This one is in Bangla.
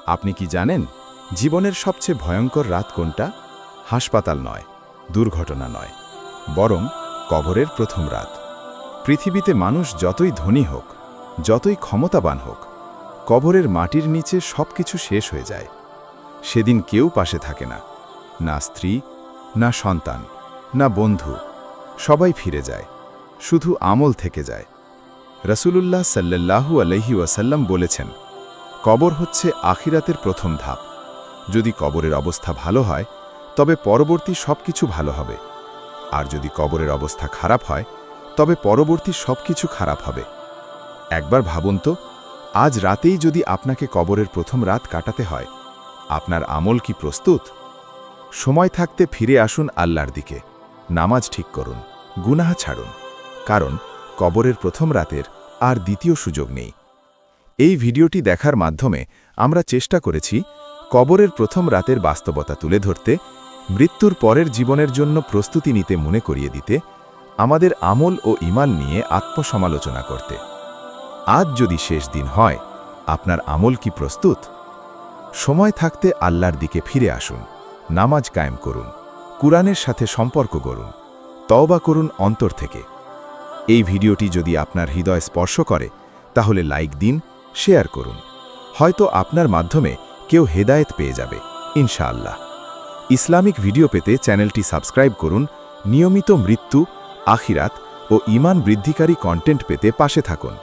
আপনি কি জানেন জীবনের সবচেয়ে ভয়ঙ্কর রাত কোনটা? হাসপাতাল নয়, দুর্ঘটনা নয়, বরং কবরের প্রথম রাত। পৃথিবীতে মানুষ যতই ধনী হোক, যতই ক্ষমতাবান হোক, কবরের মাটির নিচে সবকিছু শেষ হয়ে যায়। সেদিন কেউ পাশে থাকে না, না স্ত্রী, না সন্তান, না বন্ধু, সবাই ফিরে যায়, শুধু আমল থেকে যায়। রাসূলুল্লাহ সাল্লাল্লাহু আলাইহি ওয়াসাল্লাম বলেছেন, কবর হচ্ছে আখিরাতের প্রথম ধাপ। যদি কবরের অবস্থা ভালো হয়, তবে পরবর্তী সবকিছু ভালো হবে, আর যদি কবরের অবস্থা খারাপ হয়, তবে পরবর্তী সবকিছু খারাপ হবে। একবার ভাবুন তো, আজ রাতেই যদি আপনাকে কবরের প্রথম রাত কাটাতে হয়, আপনার আমল কি প্রস্তুত? সময় থাকতে ফিরে আসুন আল্লাহর দিকে, নামাজ ঠিক করুন, গুনাহ ছাড়ুন, কারণ কবরের প্রথম রাতের আর দ্বিতীয় সুযোগ নেই। এই ভিডিওটি দেখার মাধ্যমে আমরা চেষ্টা করেছি কবরের প্রথম রাতের বাস্তবতা তুলে ধরতে, মৃত্যুর পরের জীবনের জন্য প্রস্তুতি নিতে মনে করিয়ে দিতে, আমাদের আমল ও ঈমান নিয়ে আত্মসমালোচনা করতে। আজ যদি শেষ দিন হয়, আপনার আমল কি প্রস্তুত? সময় থাকতে আল্লাহর দিকে ফিরে আসুন, নামাজ কায়েম করুন, কুরআনের সাথে সম্পর্ক গড়ুন, তওবা করুন অন্তর থেকে। এই ভিডিওটি যদি আপনার হৃদয় স্পর্শ করে, তাহলে লাইক দিন, শেয়ার করুন। হয়তো আপনার মাধ্যমে কেউ হেদায়েত পেয়ে যাবে, ইনশাআল্লাহ। ইসলামিক ভিডিও পেতে চ্যানেলটি সাবস্ক্রাইব করুন। নিয়মিত মৃত্যু, আখিরাত ও ঈমান বৃদ্ধিকারী কন্টেন্ট পেতে পাশে থাকুন।